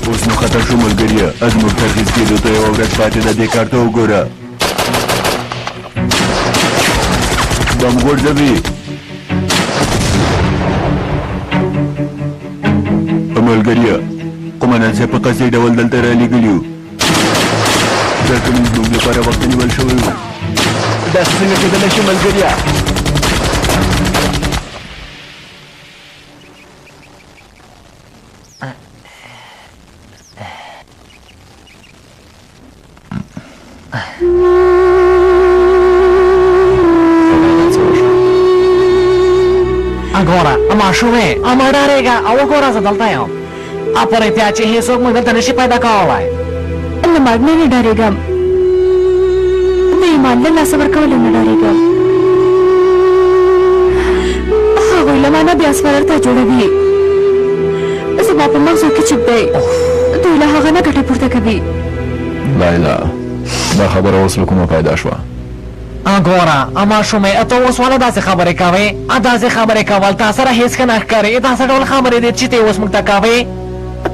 اوس نو خطر شو ملګريه از موږ ترخیص کېدو ته یوه ورځ پاتې ده دې کار ته وګوره بم غورځوي ملګريه قومندان صاحب په قصدي ډول دلته رالېږلي وو دلته موږ زموږ لپاره وخت نیول شوی و داسې څنګه کېدلی شي ملګريه Agora, mașume, am ډارېږه او وګوره زه دلته یم په رښتیا چې هېڅوک موږ دلته نشي پیدا کولی له مرګ نه ډارېږم د ایمان له لاسه ورکولو نه ډارېږم هغوی له ما نه بیا سپرر ته جوړوي زما په مغزو کې چپ دی دوی له هغه نه ګټه پورته کوي لایلا دا خبره اوس له کومه پیدا شوه ګوره ماشومې ته اوس ولې داسې خبرې کوې داسې خبرې کول تا سره هېڅ ښه نه ښکاري داسې ډول خبرې دي چې ته اوس موږ ته کوې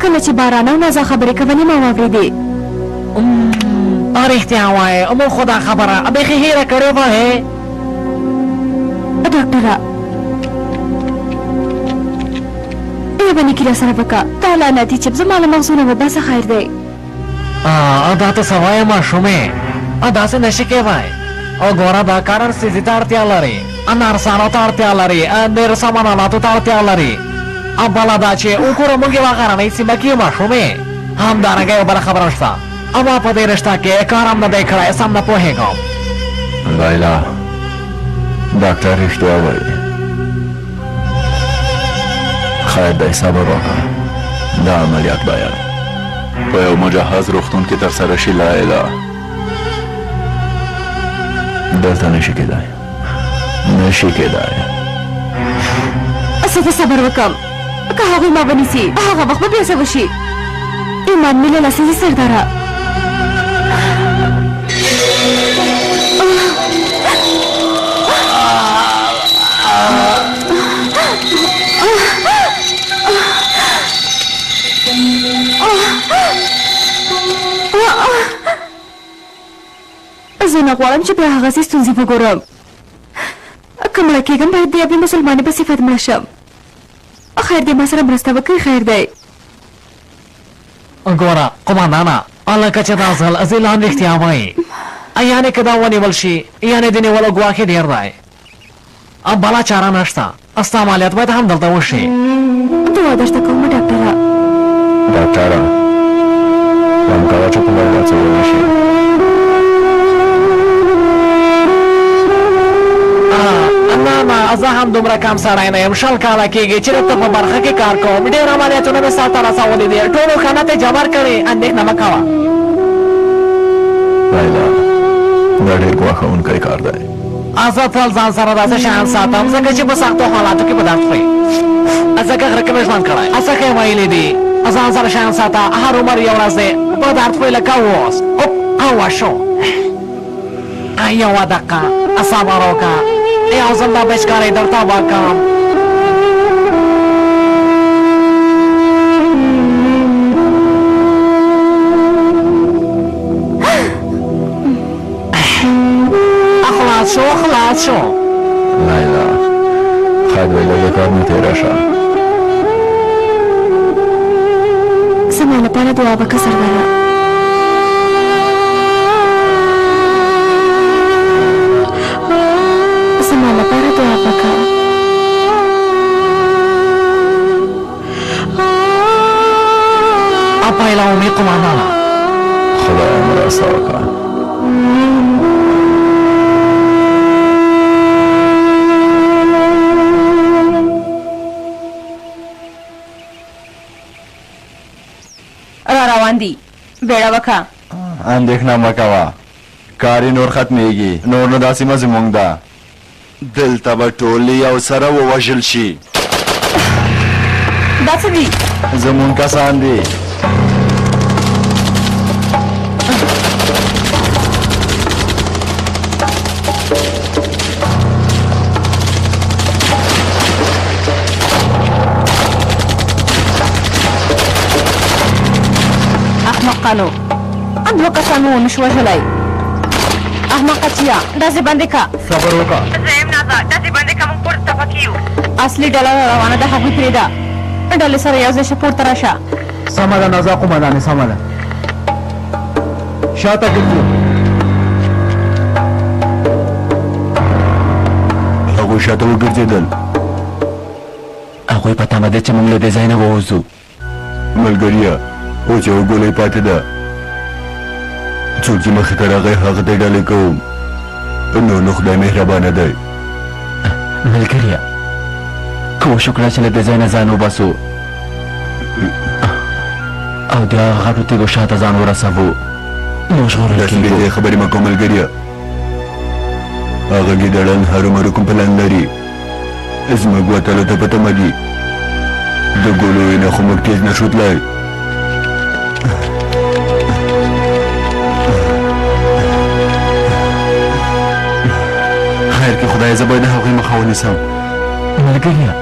کله چې باران او نازا خبرې کولې ما واورېدې رښتیا وایې موږ خو دا خبره بیخي هېره کړې وه ډاکټره یوه نیکي راسره وکړه دا لعنتي چپ زما له مغزونه وباسه خیر دی دا ته څه وایې ماشومې داسې نشي کېدی او ګوره دا کار ارسیزي ته اړتیا لري نرسانو ته اړتیا لري ډېر سامانالاتو ته اړتیا لري بله دا چې وګوره موږ یوه غرنۍ سیمه کې یو ماشومې همدارنګه یو بله خبره شته ما په دې رشته کې کار هم نه دی کړی سم نه پوهېږم لایلا ډاکټر رښتیا وایي خیر دی صبر وکړه دا عملیات باید په یو مجهز روغتون کې ترسره شي لایلا دلته نشي کېدای نشي کېدای زه به صبر وکړم که هغوی ما ونیسي هغه وخت به بیا څه وشي ایمان مې له لاسه ځي سرداره زه نه غواړم چې بیا هغسې ستونزې وګورم که مړه کېږم باید د یوې مسلمانې په صفت مړه شم خیر دی ما سره مرسته وکړئ خیر دی ګوره قمندانه لکه چې دا ځل زه لا هم رښتیا وایي یعنې که دا ونیول شي یعنې د نیولو ګواښ یې ډېر دی بله چاره نشته ستا عملیات باید هم دلته وشي دعا درته کوم ډاکټره ډاکټره پام کوه چې کومه ورځ ونه شي نه زه هم دومره کم سړی نه یم 20 کاله کېږي چې دلته په برخه کې کار کوم ډېر عملیاتونه مې ستا ته رسولي دي ټولو خانت یې جبر کړې اندېښنه مه کوه لایلا دا ډېر ګواښونکی کار دی زه تل ځان سره داسې شیان ساتم ځکه چې په سختو حالاتو کې به درد خوري ځکه غره کې مې ژوند کړی ځکه یې ویلي دي ځان سره شیان ساته هر عمر یو ورځ دی به درد خوري لکه اوس وشو یوه دقیقه صبر وکړه یو ځل دا بچکارۍ درته وکړم خلاص شو لایلا خیر دی لږه کار مې تېره شه زما لپاره دعا وکړه سرداره زما لپاره دعا وکړه پایله امید قمندانه خدای مرسته وکړه روان دي بیړه وکړه اندېښنه مه کوه کار یې نور ختمېږي نور نو دا سیمه زموږ ده دلته به ټول یو سره ووژل شي دا څه دي زموږ کسان دي احمقانو دوه کسان مو ونشو وژلی احمقه چیا داسې بندې که صبر وکړه زیم نازه داسې بندې که موږ پورته تپه کیو اصلي ډله را روانه ده هغوی پرېږده ډلې سره یو ځای شه پورته راشه سمه ده نازا قومندانې سمه ده شاته ګرځو هغوی شاته وګرځېدل هغوی په تمه دی چې موږ له دې ځای نه ووځو ملګريه اوس یو ګولۍ پاتې ده څوک چې مخې ته راغی هغه ته ډالۍ کوم نو خدای مهربانه دی ملګريه کوښښ وکړه چې له دې ځای نه ځان وباسو او د هغه غټو تیږو شاته ځان ورسوو نو ژغورل داسې کېږو بېځایه خبرې مه کوه ملګريه هغه ګیدړان هرومرو کوم پلان لري زموږ وتلو ته په تمه دي د ګولو نه خو موږ تېز نه شو تلای خیر کې خدای زه باید د هغوی مخه ونیسم ملګريه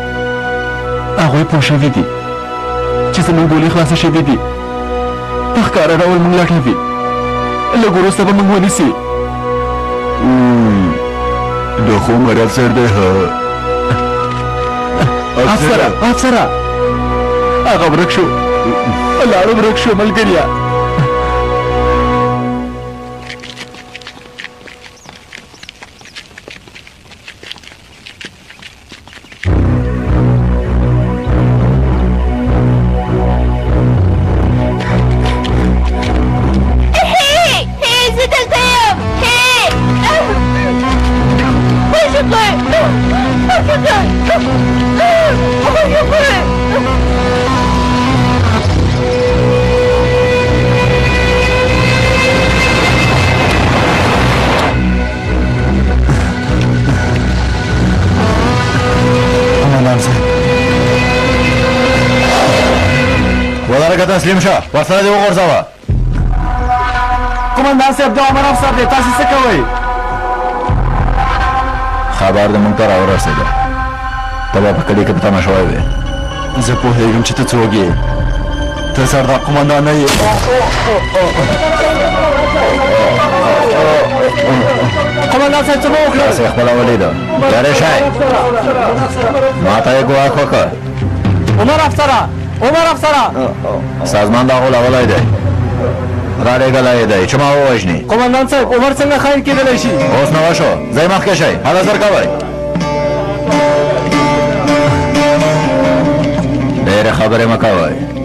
هغوی پوه شوي دي چې زموږ ګولې خلاصې شوي دي په ښکاره ډول موږ لټوي لږ وروسته به موږ ونیسي د خو عمر افسر دی افسره هغه ورک شو لاړو ورک شو ملګريه تسلیم شه ورسره دې وغورځوه قومندان صاحب د عمر افسر دی تاسې څه کوئ خبر د موږ ته راورسېده ته به په کلي کې په تمه شوی وې زه پوهېږم چې ته څوک یې ته سردار قومندان نه یې قومندان صاحب څه مو وکړل تاسې خپله ولیده لرې شئ ما ته یې ګواښ وکړ عمر افسره سازمان دا غول اغلی دی رالیږلی دی چې ما ووژني قومندان صاحب عمر څنګه خاین کېدلی شي اوس نو وشو ځئ مخکې شئ هله زر کوئ ډېرې خبرې مه کوئ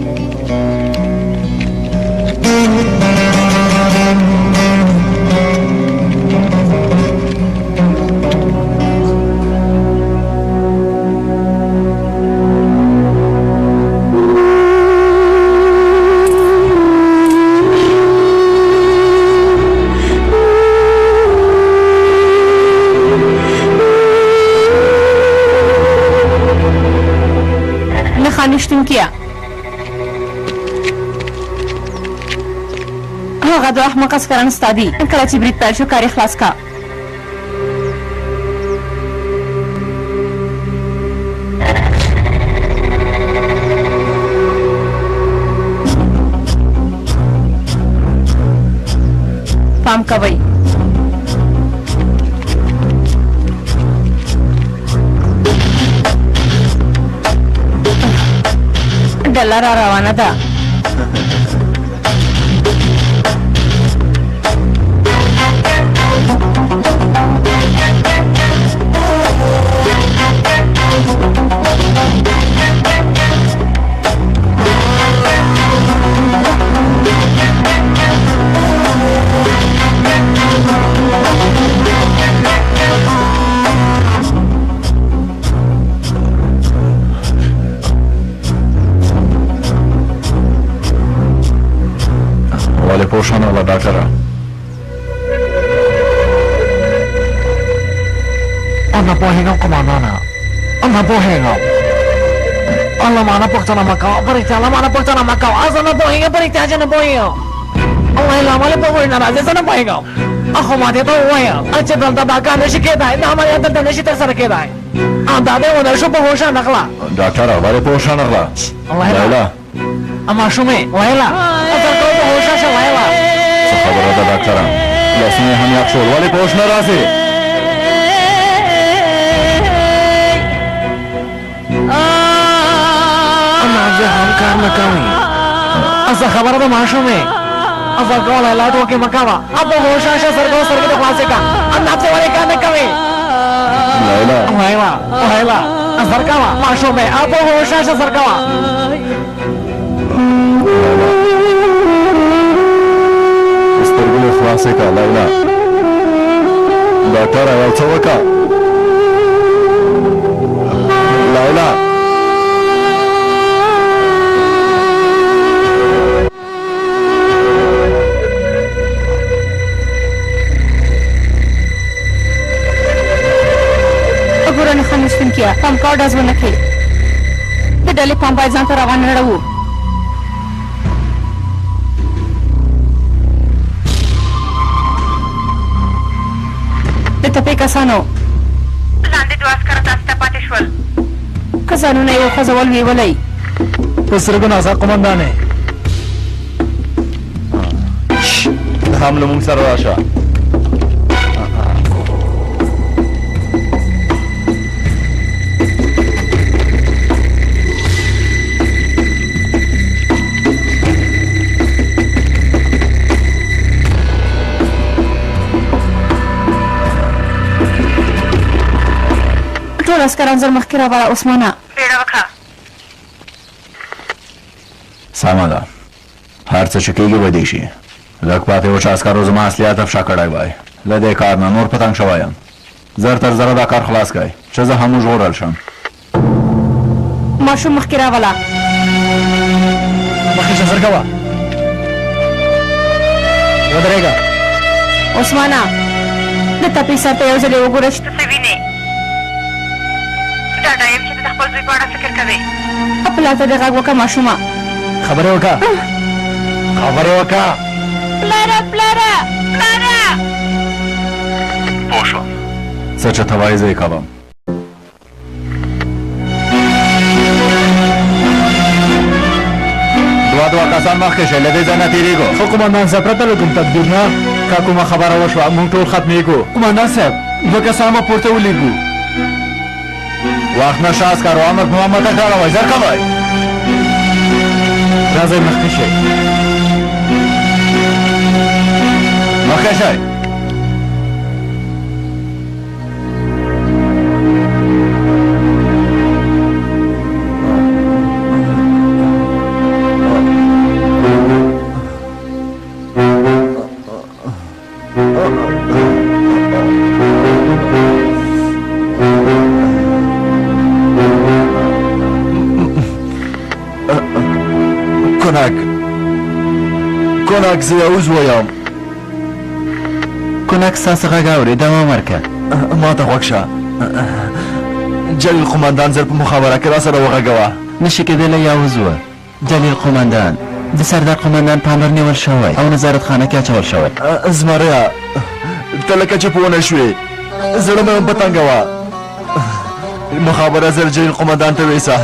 نشتونکیه هغه د احمق عسکران ستا دي کله چې برید پیل شو کار یې خلاص که پام کوئ ډله را روانه ده پوښتنه وکړه ډاکټره نه پوهېږم قومندانه نه پوهېږم الله مانه پوښتنه مه کوه په رښتیا الله مانه پوښتنه مه کوه زه نه پوهېږم په رښتیا چې نه پوهېږم الله لامل په وړ نه راځي زه نه پوهېږم خو ما دې ته ووایم چې دلته دا کار نشي کېدای دا عملیات دلته نشي ترسره کېدای دا دې ونه شو په هوښه نغله ډاکټره ولې په هوښه نغله لیلا ماشومې لیلا زه ته په هوښه خبره ده ډاکټره لاسونه هم یخ شول ولې په هوښ نه راسې نبض هم کار نه کوي څه خبره ده ماشومې زرګولی لا ټوکې مه کوه په هوښ راشه زرګو سترګې دې خلاصې کړه نبض ولې کار نه کوي وایلا زرګوه ماشومې په هوښ راشه زرګوه سترګې یې خلاصې کړه لیلا ډاکټره یو څه وکړه لیلا ګورنه خان مشتونکیا پام کوه ډز ونه کړې د ډلې پام باید ځان ته روان اړوو د تپې کسانو لاندې دوه عسکره تاسو ته پاتې شول که ځانونه یې وخوځول ویولئ په سترګو ناڅه قومندانې هم له موږ سره راشه ټول عسکران زر مخکې راوړه عثمانه بیړه وکړه سمه ده هر څه چې کېږي به دې شي لږ پاتې و چې عسکرو زما اصلیت افشا کړی وای له دې کار نه نور په تنګ شوی یم زر تر زره دا کار خلاص کړئ چې زه هم وژغورل شم ماشوم مخکې راوله مخکې شه زرګوه ودرېږه عثمانه د تپې سر ته یو ځل یې وګوره چې ته څه وینې ډاډه یم چې ته د خپل زوی په اړه فکر کوې پلار ته دې غږ وکړه ماشومه خبرې وکړه پلاره پوه شوم څه چې ته وایې زه یې کوم دوه کسان مخکې شئ له دې ځای نه تېرېږو خو قومندان صاحب پرته له کوم تدبیر نه که کومه خبره وشوه موږ ټول ختمېږو قومندان صاحب دوه کسان به پورته ولېږو وخت نشته عسکرو امر په ما مته کړی وای زر کوئ راځئ مخکې شئ مخکې شئ کونک زه یوز وایم کونک ستاسو غږ اورې دوام ورکړه ما ته غوږ شه جلیل قومندان زر په مخابره کې راسره وغږوه نشي کېدلی یوز وه جلیل قومندان د سردار قومندان په امر نیول شوی او نظارت خانه کې اچول شوی زمریا ته لکه چې پوه نه شوې زړه مې هم په تنګه وه مخابره زر جلیل قومندان ته ویسه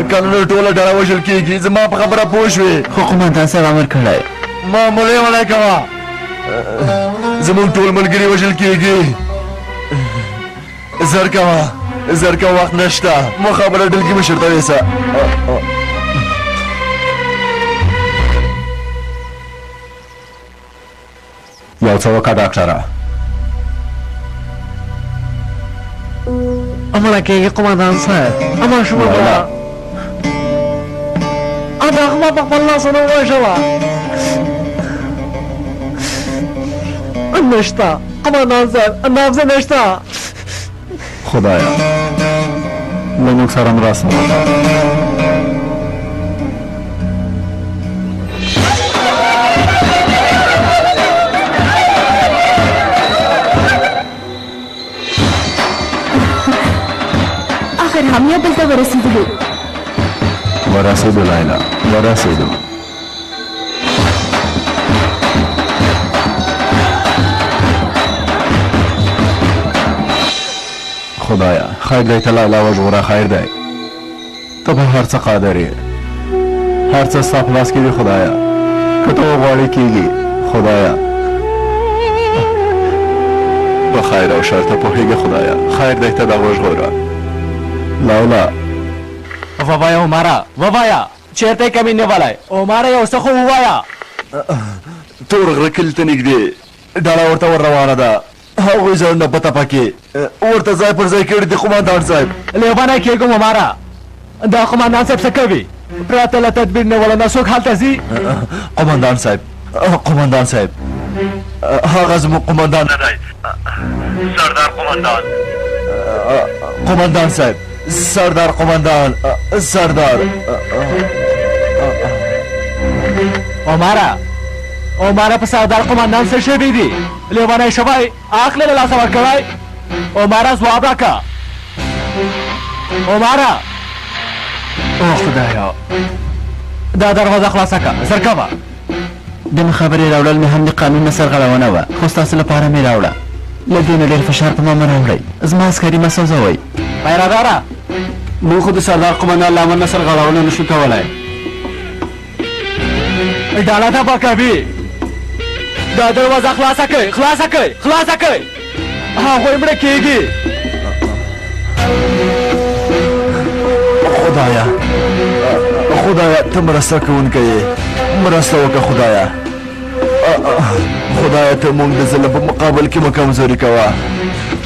که نو ټوله ډله وژل کېږي زما په خبره پوه شوې خو قومندان صاحب امر کړی معمولې ولی کوه زمونږ ټول ملګري وژل کېږي زر کوه وخت نشته مخابره ډلګي مشر ته ویسه یو څه وکړه ډاکټره مړه کېږي قومندان صاحب ماشومه مړه دا خو ما په خپل لاسونو ووژله نشته قومندان صاحب نبض نشته خدایا له موږ سره مرسته وکړه آخر هم یو بل ته ورسېدلو لیلا ورسېدو خدایا خیر دی ته لیلا وژغوره خیر دی ته په هر څه قادر یې هر څه ستا په لاس کې دي خدایا که ته وغواړې کېږي خدایا په خیر او شر ته پوهېږې خدایه خیر دی ته دا وژغوره لولا ووایا عمره ووایا چیرته کمی نیولی عمره یو څه خو ووایا تور غره کلي ته نږدې ډله ورته ور روانه ده هغوی ځایونه په تپه کې ورته ځای پر ځای کړي دي قمندان صاحب لیونی کېږم عمره دا قمندان صاحب څه کوي پرته له تدبیر نیولو نه څوک هلته ځي قمندان صاحب قمندان صاحب هغه زموږ قمندان نه دی سردار قمندان قمندان صاحب سردار قمندان سردار عمره په سردار قمندان څه شوي دي لیونی شوی عقل یې له لاسه ورکړی عمره ځواب راکړه عمره او خدایا دا دروازه خلاصه کړه زر کوه د خبرې راوړل مې هم د قانون نه سرغړونه وه خو ستاسو لپاره مې راوړه له دې نه ډېر فشار په ما مه راوړئ زما عسکري مه سوځوئ پیراداره موږ خو د سردار قمندان له امر نه سرغړونه نشو کولی ډاله ته به کوي دا دروازه خلاصه کړئ خلاصه کړئ خلاصه کړئ هغوی مړه کېږي خدایا ته مرسته کوونکی یې مرسته وکړه خدایا ته موږ د ظلم په مقابل کې مه کمزوري کوه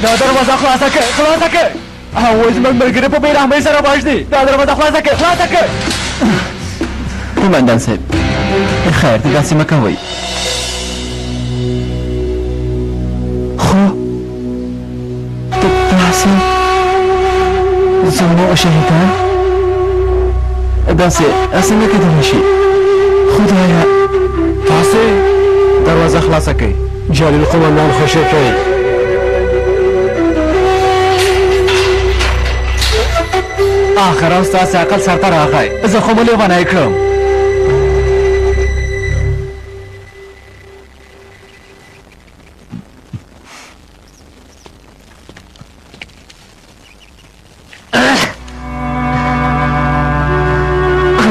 دا دروازه خلاصه کړئ خلاصه کړئ هغوی زموږ ملګري په بېرحمۍ سره وژني دا دروازه خلاصه کړئ خلاصه کړئ قمندان صاحب خیر ته داسې مه کوئ خو داسې زموږ شهیدان داسې څنګه کېدلی شي خدایه تاسې دروازه خلاصه کړئ جلیل قمندان خوشی کوي آخر هم ستاسې عقل سرته راغی زه خو مو لیونی کړم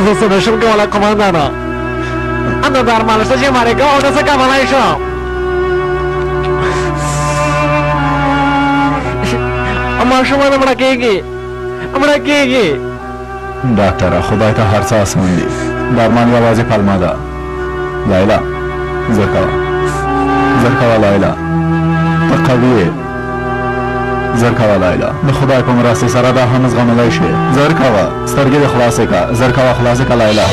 زه څه نشم کولی قمندانه نو درمل شته چې مړې کوم نو څه کولی شم ماشومان مړه کېږي مړه کېږي ډاکټره خدای ته هر څه اسان دي درمان یوازې پلمه ده لیلا زر کوه لیلا ته قوي یې زر کوه لیلا د خدای په مرستې سره دا هم زغملی شي زر کوه سترګې دې خلاصې کړه زر کوه خلاصې کړه لیلا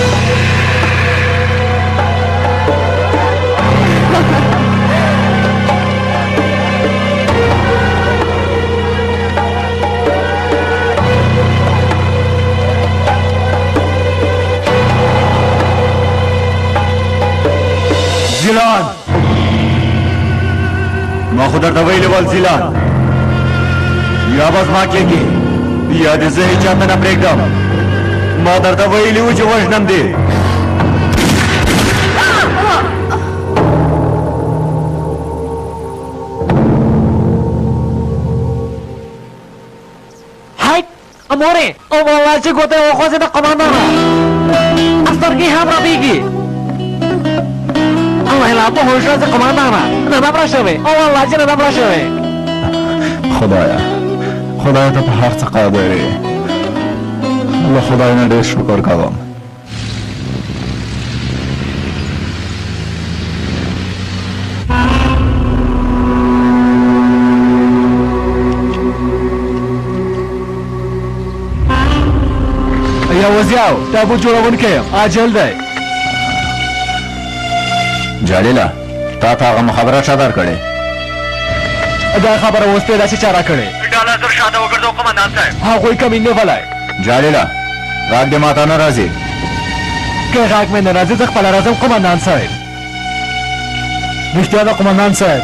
زیلان ما خو درته ویلي ول زیلان یا به زما کېږي یا دې زه هېچا ته نه پرېږدم ما درته ویلي وو چې وژنم دې هاي امورې او والله چې ګوته یې وخوځېده قمندانه سترګې هم رپېږي لیلا په هوښ راځه قمندانه ندم را شوې او والله چې ندم را شوې خدایا ته په هر څه قادر یې له خدای نه ډېر شکر کوم یوازیاو تابوت جوړونکی یم عاجل دی جلیله تا ته هغه مخابره چا درکړې دا خبره اوس پرې داسې چاره کړې ډاله زر شاته وګرځو قمندان صاحب هغوی کمین نیولی جلیله غږ دې ماته نه راځي که غږ مې نه راځي زه خپله راځم قمندان صاحب رښتیا ده قمندان صاحب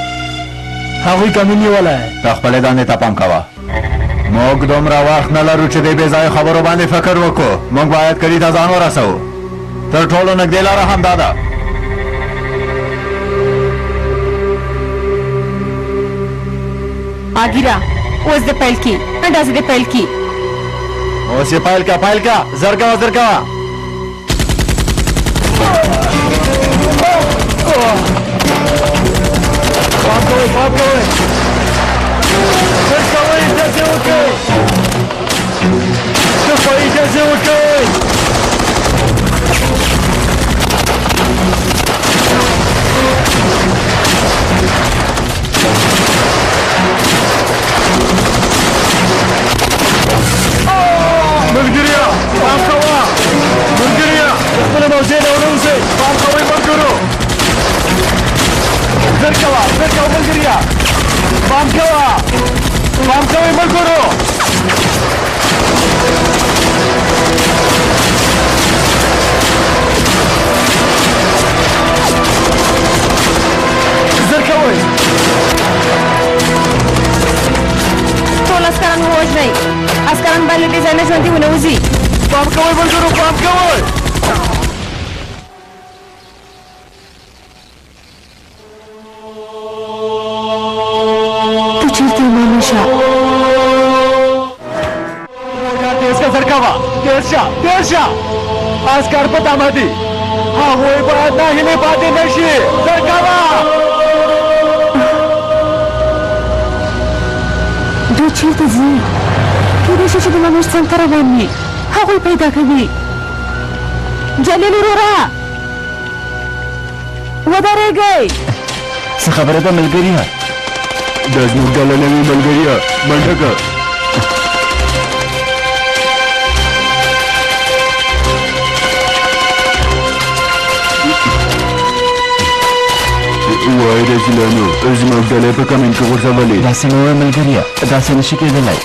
هغوی کمین نیولی ته خپلې دندې ته پام کوه موږ دومره وخت نه لرو چې دې بې ځایه خبرو باندې فکر وکړو موږ باید کلي ته ځان ورسوو تر ټولو نږدې لاره همدا ده आगिरा اوس د پیل کی اندازه د پیل کی اوس یې پیل کا زر کوه پام کوئ زرکاو ملګریا پام کوئ ملګرو زرکوئ ټول عسکران ووژنئ عسکران باید له دې ځای نه ژوندي ونه وځي پام کوئ ملګرو پام کوئ ته چېرته یې مامیشه تیز کا زرکاوه تیز شه عسکر په دمه دي هغوی باید ناهیلې پاتې نه شي زرکاوه دوی چېرته ځي کېدای شي چې د مامیش څنګ ته روان وي هغوی پیدا کوي جلیل وروره ودرېږئ څه خبره ده ملګريه دا زموږ ډله نه وي ملګريه منډه که وای رزیلانو زموږ ډله په کمین کې غورځولې داسې مه وایه ملګريه داسې نشي کېدلی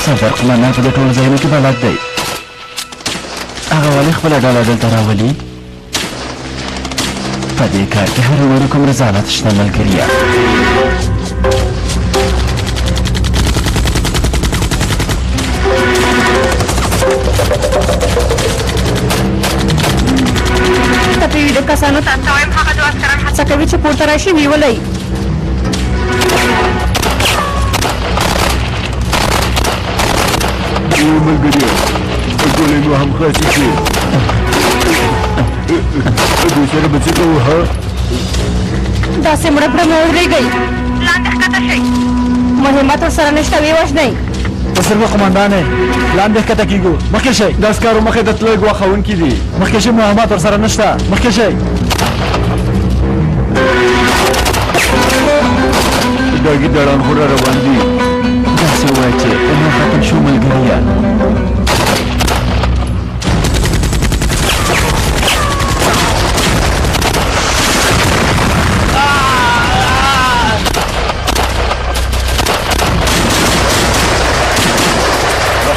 سردار قمندان په د ټولو ځایونو کې بلد دی هغه ولې خپله ډله دلته راولي په دې کار کې هر وړو کوم رضالت شته ملګريه تپې ویده کسانو ته ته وایم هغه دوه عسکران هڅه کوي چې پورته راشي ویولئ ملګريه ګولې نو هم خلاصې شوې دوی سره به څه کوو ها داسې مړه پړه مه ودرېږئ لاندې ښکته شئ مهمت ورسره نشته ویې وژنئ تصرف قمندانې لاندې ښکته کېږو مخکې شئ د عسکرو مخې ته تلل ګواښونکي دي مخکې شئ مهمت ورسره نشته مخکې شئ ډاګي دړان خو را روان دي داسې ووایه چې نور ختم شو ملګريه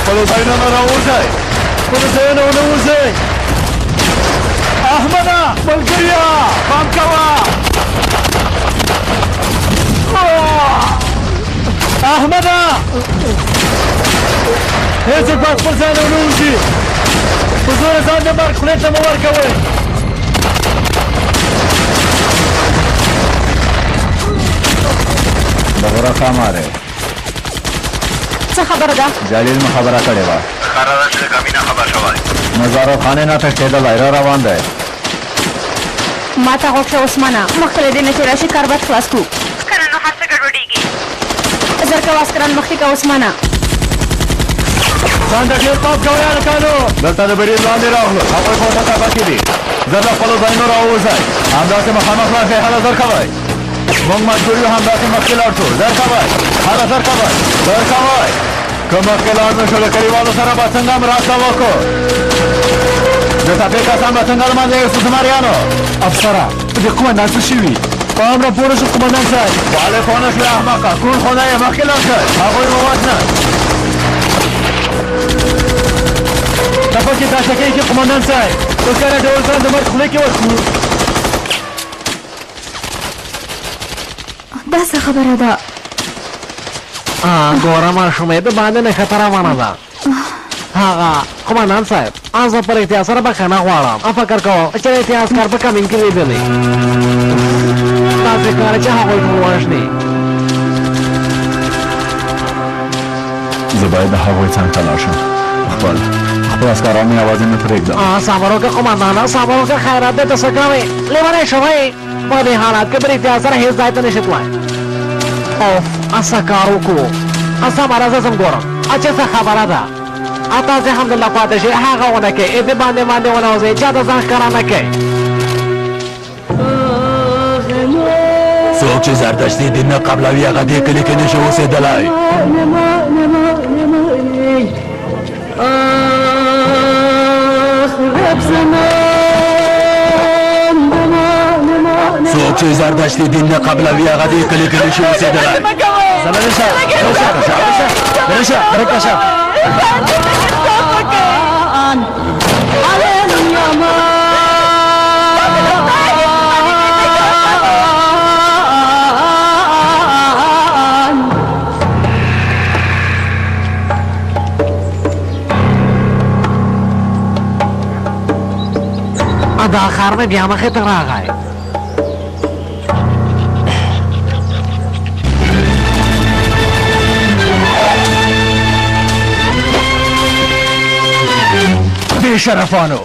خپلو ځایونو نه راووځئ خپلو ځایونو ونه وځئ احمده ملګريه پام کوه احمده هېڅوک باید خپل ځای نه ونه وځي په زوره ځان د مرګ خولې ته مه ورکوئ د غوره خاماره څه خبره ده جلیل مو خبره کړې وه ښکاره ده چې د کمینه خبر شوی نظارت خانې نه تښتېدلی را روان دی ما ته غوږ شه عثمانه مخکې له دې نه چې راشي کار باید خلاص کړو که نه نو هر څه ګډوډېږي زر کوه عسکران مخکې که عثمانه ځان ته ډېر پام کوئ هلکانو دلته د برید لاندې راغلو هغوی خو ته تباه کې دي زر له خپلو ځایونو راووځئ همداسې مخامخ لاړ هله زر کوئ موږ مجبور یو همداسې مخکې لاړ شو زر کوئ هله زر کوئ زر کوئ که مخکې لاړ نه شو له کلیوالو سره به څنګه مرسته وکړو د تپې کسان به څنګه له منځه یوسو زمریانو افسره د قمندان څه شوي پام راپوره شو قمندان صاحب والې خو نه شوې احمقه کوڼ خو نه یې مخکې لاړ شئ هغوی مو وژنه ته پکې دا شکې چې قمندان صاحب اوس کله ډول سره د مرګ خولې کې ورکړو دا څه خبره ده ګوره ماشومې د باندې نښته روانه ده هغه قمندان صاحب زه پر احتیاط سره بخښنه غواړم فکر کوم چې د احتیاط کار په کمین کې لیدلی داسې کار چې هغوی ټول وژني زه باید د هغوی څنګ ته لاړ شم خپل عسکران مې یوازې نه پرېږدم صبر وکړه قمندانه صبر وکړه خیرات دی ته څه کوې لیونی شوی په دې حالات کې پر احتیاط سره هېڅ ځای ته نشي تللی اوف څه کار وکړو سمه راځه زم ګورم چې څه خبره ده تاسې همدلته پاتې شئ هغه ونه کوئ دې باندې ونه وځئ چا ته ځان ښکاره نه کوئ څوک چې زردشتي دین نه قبلوي هغه دې کلي کې نشي اوسېدلی څوک چې زردشتي دین نه قبلوي هغه دې کلي کلي شي اوسېدلی زلمه شه درشه درشه دا خار مې بیا مخې ته راغی بې شرفانو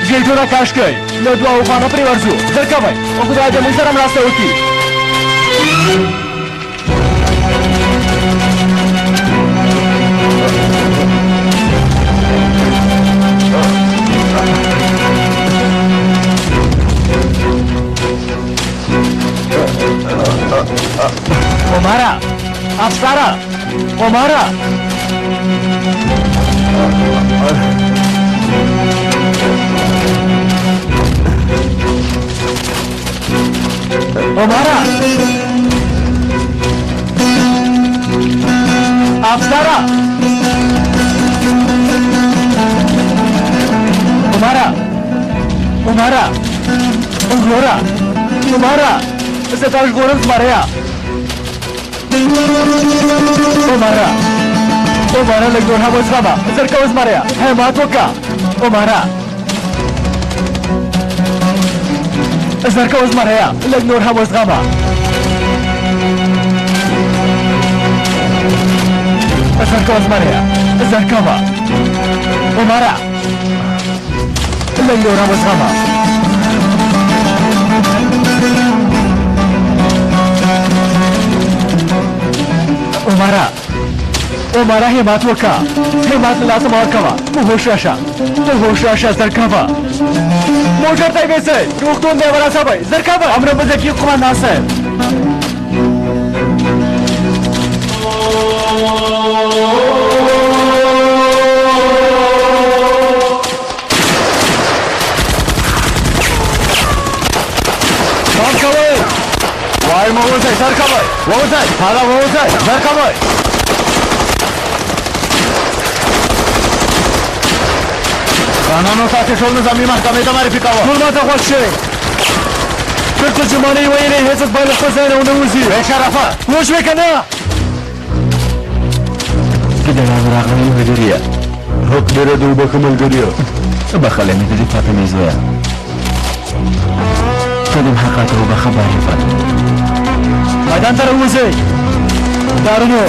ګیټونه کش کړئ له دوه اوښانو پرې ورځو زر کوئ او خدای دې موږ سره مرسته وکړي Omara! Apsara! Omara! Omara! Apsara! Omara! Omara! Omara! Omara! Você tá jogando Maria? Omara! Omara legou na voz raba. Cerca os Maria. É matoca. Omara! Cerca os Maria. Legou na voz raba. Cerca os Maria. Cerca va. Omara! Legou na voz raba. Omara! Omara همت وکا همت لازم آرکوا مهوشاشا مهوشاشا زرکوا موجر تای بیسه روختون دیوارا سابای زرکوا امر بزرگی قماندان صاحب کام کوئی وای موزای زرکوا موزای حالا موزای زرکوا قانون ساتي شغل نظامي محكمة معرفي كوا كل ما تقول شيء كنت جمالي ويني هيسس بالغ خزانة ونوزي بشرفة وش بك أنا كده أنا راغني مديرية حق درد وبكم الجريء بخلي مديري فاطمة زويا كده حقاته وبخباري فاطمة ميدان تروزي دارنو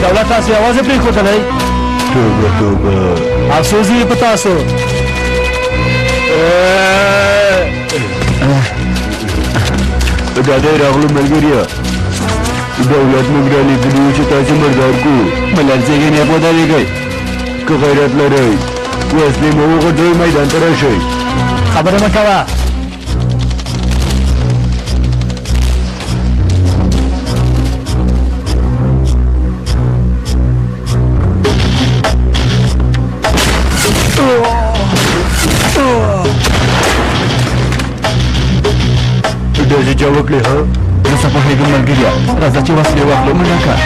دولة تاسي آواز بريكو دلي توبة توبة افسوزی پتاسو دادای راغلو ملګریا دولت موږ را لیږلي چې تاسې مردار کړو ملرزېږئ نه پودلېږئ که غیرت لرئ وسلې مو وغورځوئ میدان ته راشئ خبره مه کوه داسې چا وکړې ها زه څه پوهېږم ملګریا راځه چې وسلې واخلو منډه کړه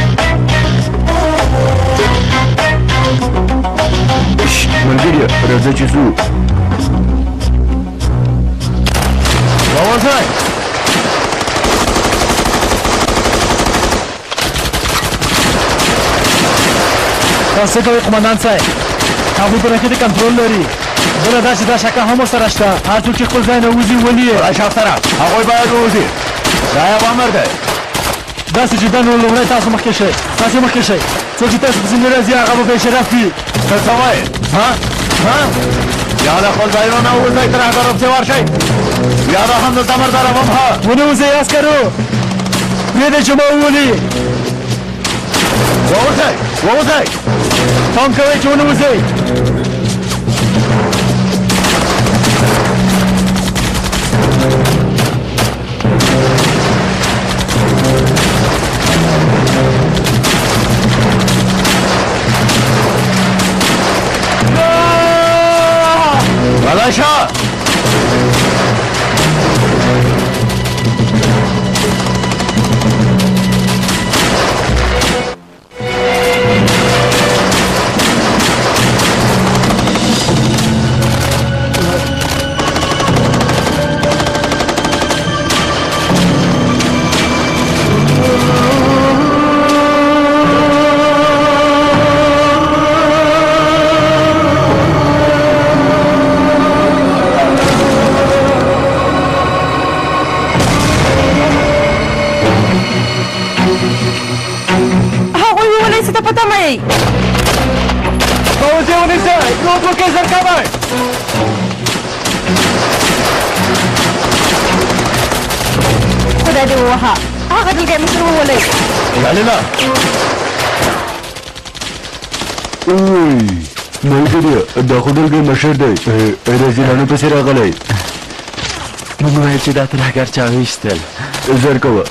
ملګریا راځه چې ځو راوځئ تاسو کوئ قمندان صاحب هغوی په کې د کنټرول لري بله دا چې دا شکه هم ورسره شته هر څوک چې خپل ځای نه وځي ولي یې راشه افسره هغوی باید ووځي دا یو امر دی داسې چې دا نو لومړی تاسو مخکې شئ تاسې مخکې شئ څوک چې تاسو پسې نه راځي هغه به بېشرف وي څه څه وایې یا له خپل ځایونو نه ووځئ تر هغه روغتې ورشئ یا دا هم دلته مرداروم ها ونوځئ عسکرو پرېږدئ چې ما وولي ووځئ ووځئ پام کوئ چې ونوځئ راشه احتیاط وکړئ زر کوئ خدای دې ووهه هغه دلګی مشر وولئ لالله اوی ملګري دا خو دلګی مشر دی رزیلانو پسې راغلی موږ ویل چې دا ترهګر چا ویشتل زر کوه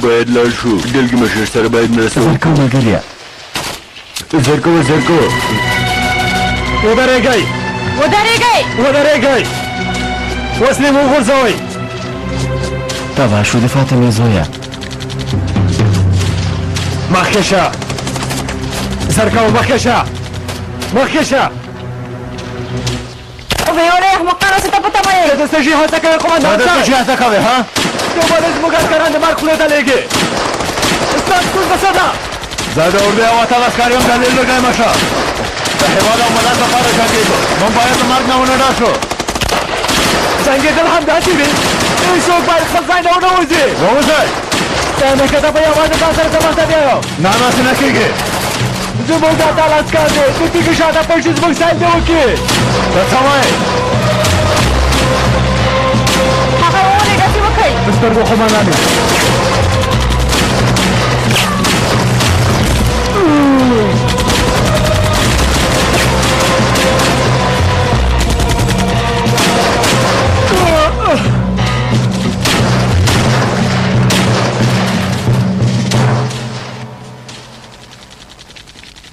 باید لاړ شو دلګي مشر سره باید مرسته زر کوه ملګريه زر کوه ودرېږئ وسلې مو وغورځوئ تباه شو د فاطمې زویه مخکې شه زر کوه مخکې شه ویې وړئ احمقانو څه ته په تمه یې د څه شي هڅه کوئ قمندان صاحب هڅه کوې ها تو باید زموږ عسکران د مرګ خولې ته لېږي ستاسو ستونزه څه ده زه د اردو یو اتل عسکر یم دلیل لږی مشه د هېواد او ملت لپاره جنګېږو موږ باید د مرګ نه ونه شو جنګېدل همداسې وي هېڅوک باید خپل ځای نه ونه وځي ووځئ نه که ته به یوازې تا سره څه مطلب یو نه داسې نه کېږي زموږ اتل عسکر دی د تیږې شاته پټ شي زموږ سیل دې وکړي ته څه وایې هغه وولئ داسې وکئ د سترګو قمندانې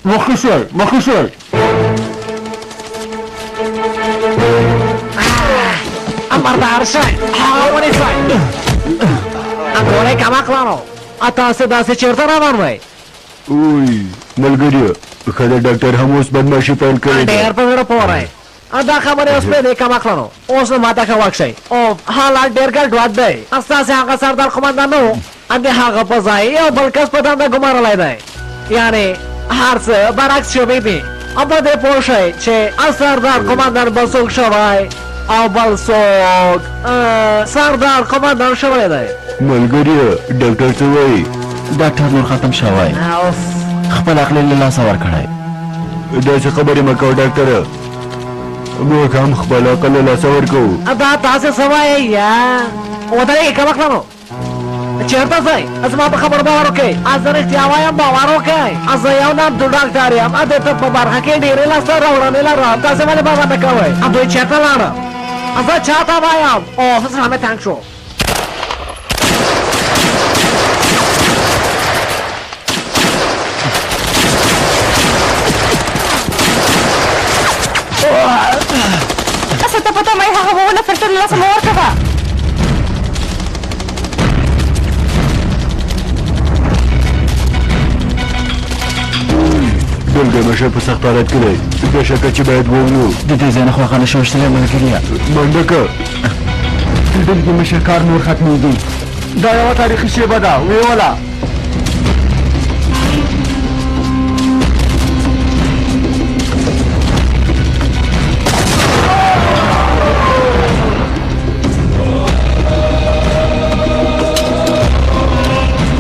مخکې شئ امردار شئ هغه ونیسئ انګولی کمقلانو تاسې داسې چېرته روان وئ اوی ملګریه ښه د ډاکټر هم اوس بدماشي پیل کړې ده ډېر په زړه پورئ دا خبرې اوس پرېږدئ کمقلانو اوس نو ماته ښه وخت شئ او حالات ډېر ګډوډ دی ستاسې هغه سردار قمندان نه و د هغه په ځای یو بل کس په دنده ګمارلی دی یعنې هر څه برعکس شوي دي او په دې پوه شئ چې سردار قمندان به څوک شوی او بل څوک سردار قمندان شوی دی ملګریه ډاکټر څه وایي ډاکټر نور ختم شوی خپل عقل له لاسه ورکړی داسې خبرې مه کوه ډاکټره موږ هم خپل عقل له لاسه ورکوو دا تاسې څه وایئ یا ودرېږئ کمقلانو چېرته ځئ زما په خبرو باور وکړئ زه رښتیا وایم باور وکړئ زه یو نامتو ډاکټر یم د طب په برخه کې ډېرې لاسته راوړنې لرم تاسې ولې باور نه کوئ دوی چېرته لاړه زه چاته وایم اوه زړه مې تنګ شو څه ته په تمه یې هغه وونه فلټر له لاسه مه ورکوه دلګی مشر په سخت حالت کې دی بېشکه چې باید ووینو د دې ځای نه خو هغه نشه ویشتلی ملګریه منډه که د دلګي مشر کار نور ختمېږي دا یوه تاریخي شیبه ده ویې وله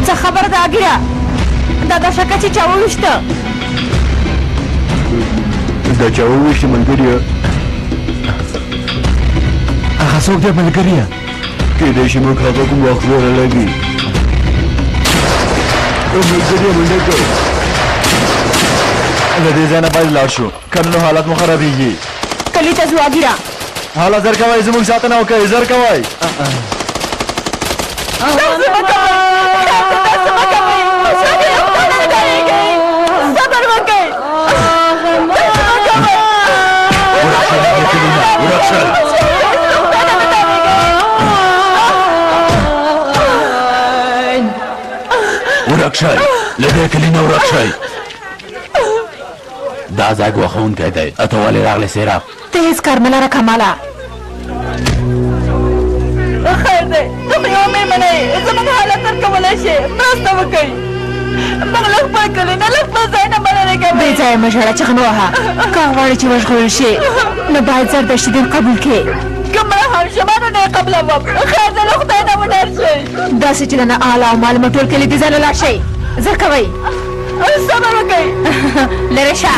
څه خبره ده اګیره دا د شکه چې چا وویشته دا چا وویشتې ملګریه هغه څوک دی ملګریه کېدای شي موږ هغه کوم وخت وروړلی وي ملګریه منډه که له دې ځای نه باید لاړ شو که نه نو حالت مو خرابېږي کلي ته ځو اګیره حالا زر کوئ زموږ ساتنه وکړئ زر کوئ ورک شئ له دې کلي نه ورک شئ دا ځای ګواښونکی دی ته ولې راغلې سیراب ته هېڅ کار مه لره کماله خیر دی ته خو یوه مېرمنه یې زموږ حالت ورکولی شې مرسته وکړئ موږ له خپل کلي نه له خپل ځای نه مننې کوئ بې ځایه مه ژړه چغ مه وهه که غواړې چې وژغورل شې نو باید زردشتي دې قبول کړې که مړه هم شمه نو نه یې قبلوم خیر دی له خدای نه وډار شئ داسې چې دنه آله او مال مه ټول کلي دې ځای نه لاړ شئ زر کوئ صبر وکئ لرې شه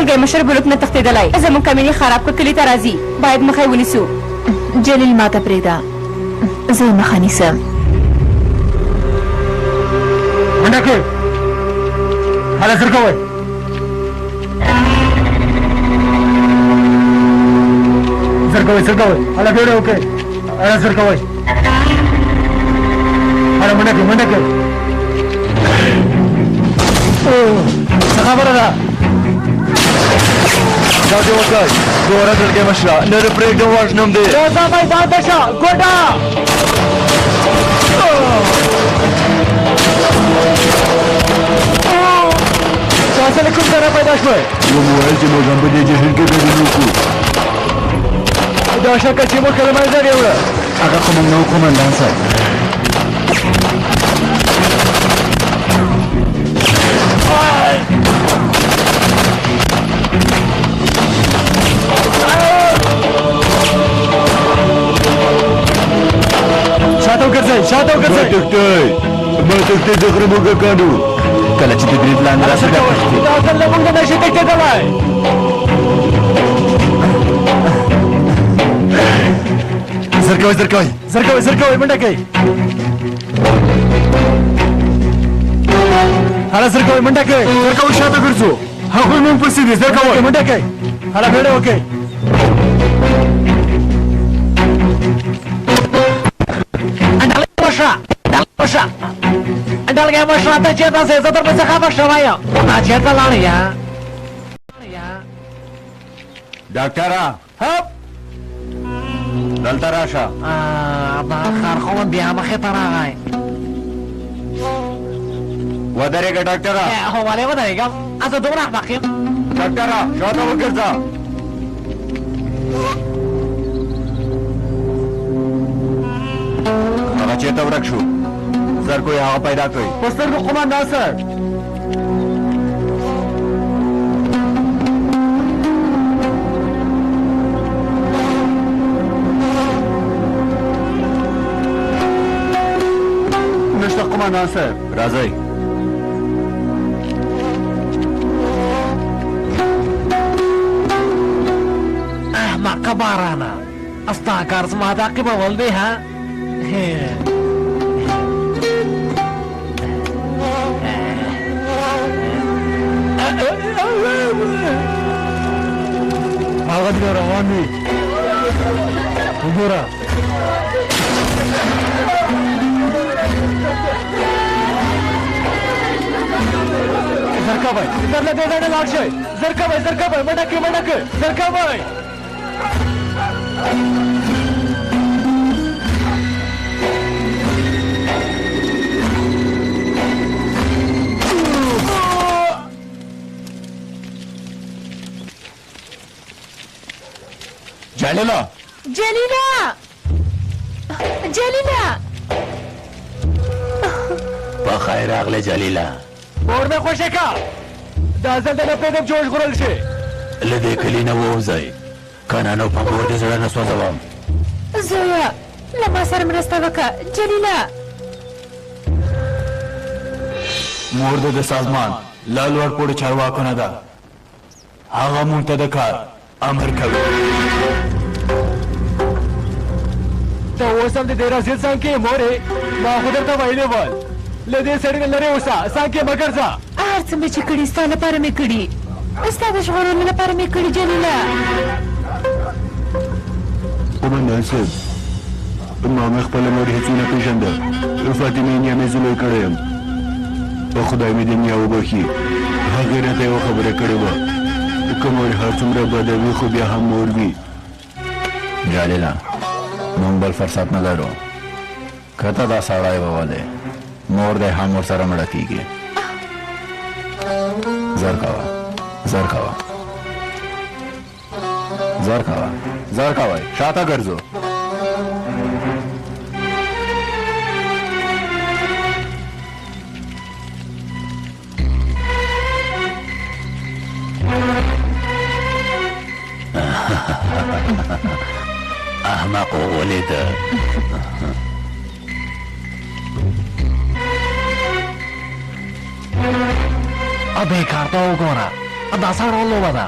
ټولګی مشر بلوک نه تښتېدلی زموږ کمینې خراب کړ کلي ته راځي باید مخه یې ونیسو جلیل ماته پرېږده زه یې مخه نیسم منډه کړئ هله سر کوئ سر کوئ هله بیړه وکړئ هله سر کوئ هله منډه کړئ څه خبره ده دا دې وکړ ګوره ټولګی مشره نه دې پرېږدم وژنم دې راځه میدان ته شه ګوډه تاسو له کوم ځایه پیدا شوئ ومو ویل چې موږ هم په دې جهیل کې ګډون وکړو دا شکه چې موږ له منځه یوړه هغه خو موږ نه وو قومندان صاحب شاته وګرځئ ما تښتئ د غره موږکانو کله چې د برید لاندې راسه بیا تښتي دا ځل له موږ نه نشي تښتېدلی زر کوئ منډه کوئ هله زر کوئ منډه کوئ شاته ګرځو هغوی موږ پسې دي زر کوئ منډه کوئ هله بیړه وکړئ ډلګی مشره ته چېرته ځې زه درپسې خفه شوی یم دا چېرته لاړې یا ډاکټره دلته راشه دا خرخوند بیا مخې ته راغی ودرېږه ډاکټره خو ولې ودرېږم زه دومره احمق یم ډاکټره شاته وګرځه هغه چېرته ورک شو زر کوی هغه پیدا کړئ په سترګو قومندان صاحب نشته قومندان صاحب راځئ احمقه بارانه ستا کار زما تعقیبول دی ها هغه دې روان وي وګوره زر کوئ زر له دې ځای نه لاړ شئ زر کوئ منډه کړئ زر کوئ جلیله په خیر راغلې جلیله اور مې خوښه کا دا ځل د نه پرېږدم جوش غوړل شي له دې کلي نه ووځئ کنه نو په مور دې زړه نه سوځوم زویه له ما سره مرسته وکړه جلیله مور د سازمان لا لوړ پوړو چارواکو نه ده هغه مونږ ته د کار امر کوي ته اوس هم د دې رسید څنګ کې مورې ما خو درته ویلي ول له دې سړي نه لرې اوسه څنګ کې مه ګرځه هر څه مې چې کړي ستا لپاره مې کړي ستا د ژغورلو لپاره مې کړي جلیله قومندان صاحب ما مې خپله مور هېڅ ونه پېژنده فاطمې نیا مې زلوی کړی یم په خدای مې دې نیا وبخي هغې راته یوه خبره کړې وه که مور هر څومره بده وي خو بیا هم مور وي جلیله مونږ بل فرصت نه لرو که ته دا سړی وولې مور دی هم ورسره مړه کېږي زر کوئ شاته ګرځو احمق وولېده ابې کار ته وګوره دا سړه لوبه ده